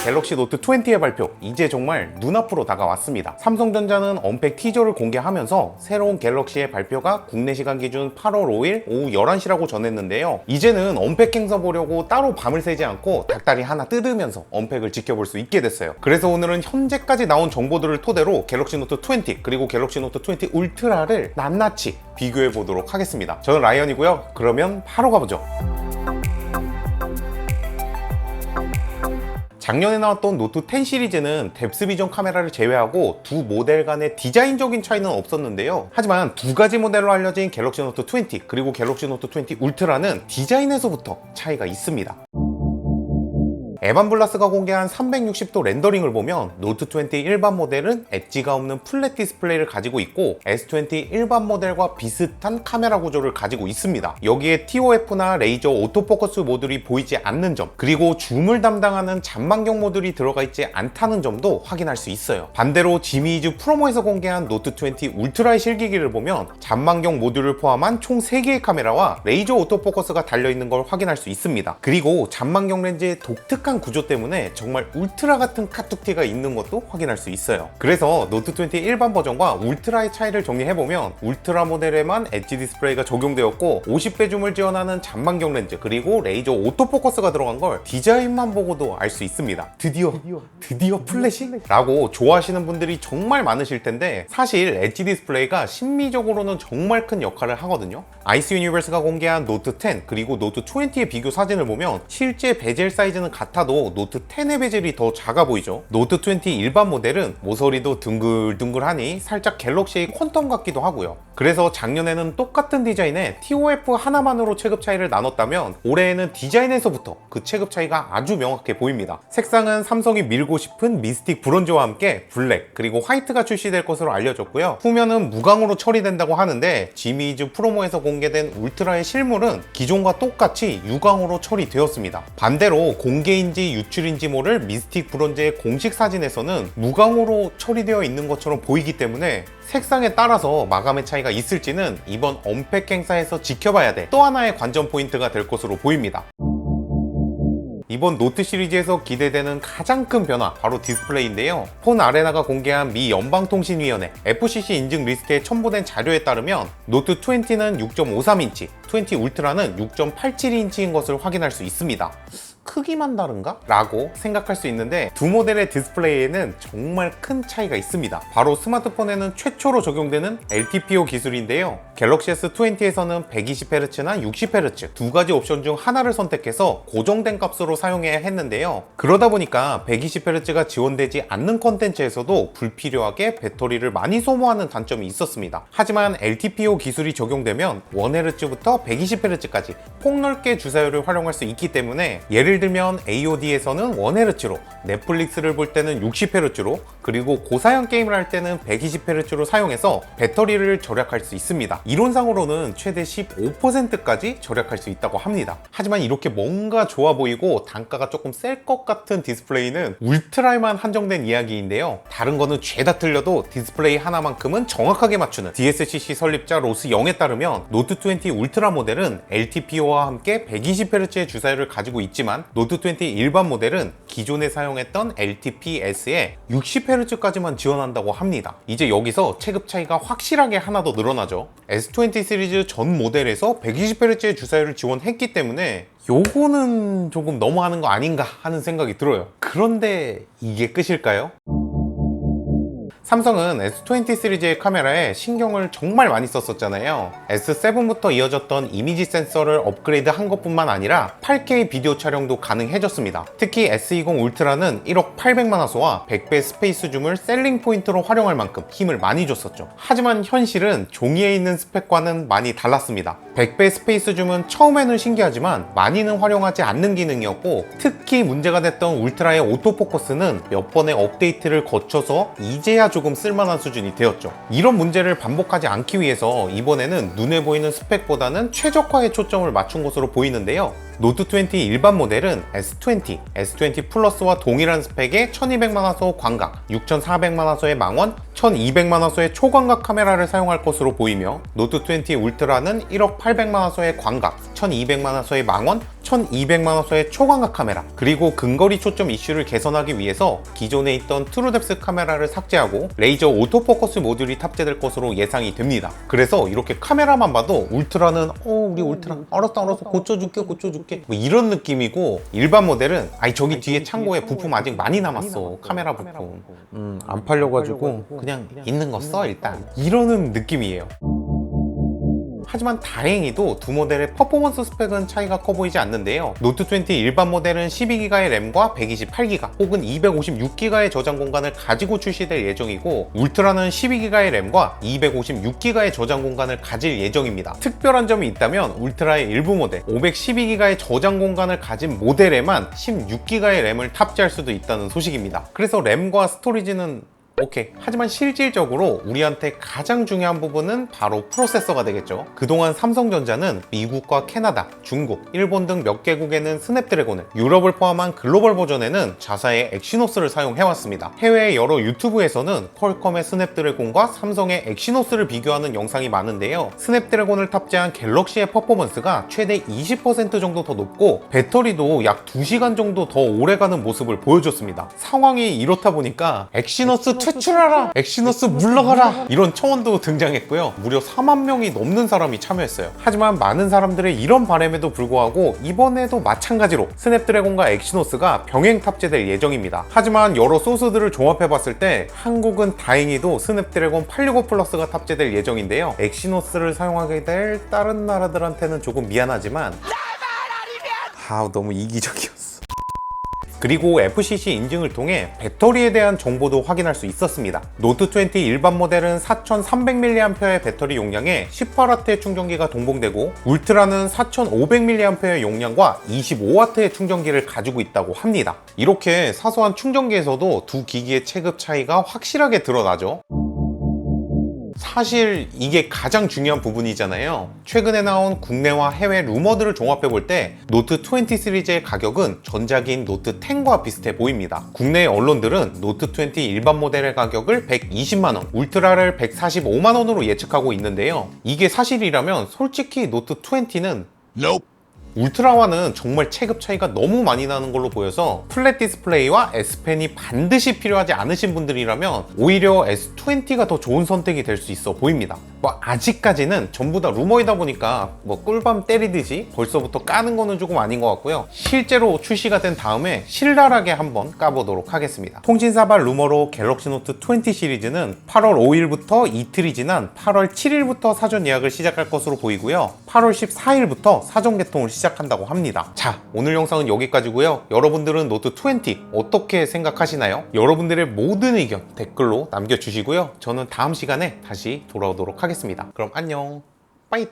갤럭시 노트 20의 발표 이제 정말 눈앞으로 다가왔습니다. 삼성전자는 언팩 티저를 공개하면서 새로운 갤럭시의 발표가 국내 시간 기준 8월 5일 오후 11시라고 전했는데요. 이제는 언팩 행사 보려고 따로 밤을 새지 않고 닭다리 하나 뜯으면서 언팩을 지켜볼 수 있게 됐어요. 그래서 오늘은 현재까지 나온 정보들을 토대로 갤럭시 노트 20 그리고 갤럭시 노트 20 울트라를 낱낱이 비교해 보도록 하겠습니다. 저는 라이언이고요. 그러면 바로 가보죠. 작년에 나왔던 노트 10 시리즈는 뎁스 비전 카메라를 제외하고 두 모델 간의 디자인적인 차이는 없었는데요. 하지만 두 가지 모델로 알려진 갤럭시 노트 20 그리고 갤럭시 노트 20 울트라는 디자인에서부터 차이가 있습니다. 에반블라스가 공개한 360도 렌더링을 보면 노트 20 일반 모델은 엣지가 없는 플랫 디스플레이를 가지고 있고 S20 일반 모델과 비슷한 카메라 구조를 가지고 있습니다. 여기에 TOF나 레이저 오토포커스 모듈이 보이지 않는 점, 그리고 줌을 담당하는 잔망경 모듈이 들어가 있지 않다는 점도 확인할 수 있어요. 반대로 지미이즈 프로모에서 공개한 노트 20 울트라의 실기기를 보면 잔망경 모듈을 포함한 총 3개의 카메라와 레이저 오토포커스가 달려있는 걸 확인할 수 있습니다. 그리고 잔망경 렌즈의 독특한 구조 때문에 정말 울트라 같은 카툭티가 있는 것도 확인할 수 있어요. 그래서 노트 20 일반 버전과 울트라의 차이를 정리해보면 울트라 모델에만 엣지 디스플레이가 적용되었고 50배 줌을 지원하는 잔망경 렌즈 그리고 레이저 오토포커스가 들어간 걸 디자인만 보고도 알 수 있습니다. 드디어 플래시? 라고 좋아하시는 분들이 정말 많으실 텐데 사실 엣지 디스플레이가 심미적으로는 정말 큰 역할을 하거든요. 아이스 유니버스가 공개한 노트 10 그리고 노트 20의 비교 사진을 보면 실제 베젤 사이즈는 같아도 노트 10의 베젤이 더 작아 보이죠. 노트 20 일반 모델은 모서리도 둥글둥글하니 살짝 갤럭시의 퀀텀 같기도 하고요. 그래서 작년에는 똑같은 디자인에 TOF 하나만으로 체급 차이를 나눴다면 올해에는 디자인에서부터 그 체급 차이가 아주 명확해 보입니다. 색상은 삼성이 밀고 싶은 미스틱 브론즈와 함께 블랙 그리고 화이트가 출시될 것으로 알려졌고요. 후면은 무광으로 처리된다고 하는데 지미이즈 프로모에서 공개된 울트라의 실물은 기존과 똑같이 유광으로 처리되었습니다. 반대로 공개인지 유출인지 모를 미스틱 브론즈의 공식 사진에서는 무광으로 처리되어 있는 것처럼 보이기 때문에 색상에 따라서 마감의 차이가 있을지는 이번 언팩 행사에서 지켜봐야 될 또 하나의 관전 포인트가 될 것으로 보입니다. 이번 노트 시리즈에서 기대되는 가장 큰 변화 바로 디스플레이인데요. 폰 아레나가 공개한 미 연방통신위원회 FCC 인증 리스트에 첨부된 자료에 따르면 노트 20는 6.53인치, 20 울트라는 6.87인치인 것을 확인할 수 있습니다. 크기만 다른가? 라고 생각할 수 있는데 두 모델의 디스플레이에는 정말 큰 차이가 있습니다. 바로 스마트폰에는 최초로 적용되는 LTPO 기술인데요. 갤럭시 S20에서는 120Hz나 60Hz 두 가지 옵션 중 하나를 선택해서 고정된 값으로 사용해야 했는데요. 그러다 보니까 120Hz가 지원되지 않는 컨텐츠에서도 불필요하게 배터리를 많이 소모하는 단점이 있었습니다. 하지만 LTPO 기술이 적용되면 1Hz부터 120Hz까지 폭넓게 주사율을 활용할 수 있기 때문에 예를 들면 AOD에서는 1Hz로, 넷플릭스를 볼 때는 60Hz로, 그리고 고사양 게임을 할 때는 120Hz로 사용해서 배터리를 절약할 수 있습니다. 이론상으로는 최대 15%까지 절약할 수 있다고 합니다. 하지만 이렇게 뭔가 좋아 보이고 단가가 조금 셀 것 같은 디스플레이는 울트라에만 한정된 이야기인데요. 다른 거는 죄다 틀려도 디스플레이 하나만큼은 정확하게 맞추는 DSCC 설립자 로스 영에 따르면 노트 20 울트라 모델은 LTPO와 함께 120Hz의 주사율을 가지고 있지만 노트 20 일반 모델은 기존에 사용했던 LTPS에 60Hz까지만 지원한다고 합니다. 이제 여기서 체급 차이가 확실하게 하나 더 늘어나죠. S20 시리즈 전 모델에서 120Hz의 주사율을 지원했기 때문에 요거는 조금 너무하는 거 아닌가 하는 생각이 들어요. 그런데 이게 끝일까요? 삼성은 S20 시리즈의 카메라에 신경을 정말 많이 썼었잖아요. S7부터 이어졌던 이미지 센서를 업그레이드 한 것뿐만 아니라 8K 비디오 촬영도 가능해졌습니다. 특히 S20 울트라는 1억 800만 화소와 100배 스페이스 줌을 셀링 포인트로 활용할 만큼 힘을 많이 줬었죠. 하지만 현실은 종이에 있는 스펙과는 많이 달랐습니다. 100배 스페이스 줌은 처음에는 신기하지만 많이는 활용하지 않는 기능이었고 특히 문제가 됐던 울트라의 오토포커스는 몇 번의 업데이트를 거쳐서 이제야 조금 쓸만한 수준이 되었죠. 이런 문제를 반복하지 않기 위해서 이번에는 눈에 보이는 스펙보다는 최적화에 초점을 맞춘 것으로 보이는데요. 노트 20 일반 모델은 S20, S20 플러스와 동일한 스펙의 1200만화소 광각, 6400만화소의 망원, 1200만화소의 초광각 카메라를 사용할 것으로 보이며 노트 20 울트라는 1억 800만화소의 광각, 1200만화소의 망원, 1200만화소의 초광각 카메라, 그리고 근거리 초점 이슈를 개선하기 위해서 기존에 있던 트루뎁스 카메라를 삭제하고 레이저 오토포커스 모듈이 탑재될 것으로 예상이 됩니다. 그래서 이렇게 카메라만 봐도 울트라는 우리 울트라 알았어 고쳐줄게 뭐 이런 느낌이고, 일반 모델은 아니 저기 뒤에 창고에 부품 아직 많이 남았어, 카메라 부품 안 팔려가지고 그냥 있는 거 써 일단, 이러는 느낌이에요. 하지만 다행히도 두 모델의 퍼포먼스 스펙은 차이가 커 보이지 않는데요. 노트 20 일반 모델은 12기가의 램과 128기가 혹은 256기가의 저장 공간을 가지고 출시될 예정이고, 울트라는 12기가의 램과 256기가의 저장 공간을 가질 예정입니다. 특별한 점이 있다면 울트라의 일부 모델 512기가의 저장 공간을 가진 모델에만 16기가의 램을 탑재할 수도 있다는 소식입니다. 그래서 램과 스토리지는 오케이. 하지만 실질적으로 우리한테 가장 중요한 부분은 바로 프로세서가 되겠죠. 그동안 삼성전자는 미국과 캐나다, 중국, 일본 등 몇 개국에는 스냅드래곤을, 유럽을 포함한 글로벌 버전에는 자사의 엑시노스를 사용해왔습니다. 해외 여러 유튜브에서는 퀄컴의 스냅드래곤과 삼성의 엑시노스를 비교하는 영상이 많은데요. 스냅드래곤을 탑재한 갤럭시의 퍼포먼스가 최대 20% 정도 더 높고 배터리도 약 2시간 정도 더 오래가는 모습을 보여줬습니다. 상황이 이렇다 보니까 엑시노스 퇴출하라! 엑시노스 물러가라! 이런 청원도 등장했고요. 무려 4만 명이 넘는 사람이 참여했어요. 하지만 많은 사람들의 이런 바람에도 불구하고 이번에도 마찬가지로 스냅드래곤과 엑시노스가 병행 탑재될 예정입니다. 하지만 여러 소스들을 종합해봤을 때 한국은 다행히도 스냅드래곤 865 플러스가 탑재될 예정인데요. 엑시노스를 사용하게 될 다른 나라들한테는 조금 미안하지만 너무 이기적이었어. 그리고 FCC 인증을 통해 배터리에 대한 정보도 확인할 수 있었습니다. 노트 20 일반 모델은 4300mAh의 배터리 용량에 18W의 충전기가 동봉되고, 울트라는 4500mAh의 용량과 25W의 충전기를 가지고 있다고 합니다. 이렇게 사소한 충전기에서도 두 기기의 체급 차이가 확실하게 드러나죠. 사실 이게 가장 중요한 부분이잖아요. 최근에 나온 국내와 해외 루머들을 종합해 볼 때 노트 20 시리즈의 가격은 전작인 노트 10과 비슷해 보입니다. 국내 언론들은 노트 20 일반 모델의 가격을 120만원, 울트라를 145만원으로 예측하고 있는데요. 이게 사실이라면 솔직히 노트 20는 울트라와는 정말 체급 차이가 너무 많이 나는 걸로 보여서 플랫 디스플레이와 S펜이 반드시 필요하지 않으신 분들이라면 오히려 S20가 더 좋은 선택이 될 수 있어 보입니다. 아직까지는 전부 다 루머이다 보니까 꿀밤 때리듯이 벌써부터 까는 거는 조금 아닌 것 같고요. 실제로 출시가 된 다음에 신랄하게 한번 까보도록 하겠습니다. 통신사발 루머로 갤럭시 노트 20 시리즈는 8월 5일부터 이틀이 지난 8월 7일부터 사전 예약을 시작할 것으로 보이고요. 8월 14일부터 사전 개통을 시작한다고 합니다. 자, 오늘 영상은 여기까지고요. 여러분들은 노트 20 어떻게 생각하시나요? 여러분들의 모든 의견 댓글로 남겨주시고요. 저는 다음 시간에 다시 돌아오도록 하겠습니다. 그럼 안녕. 빠이.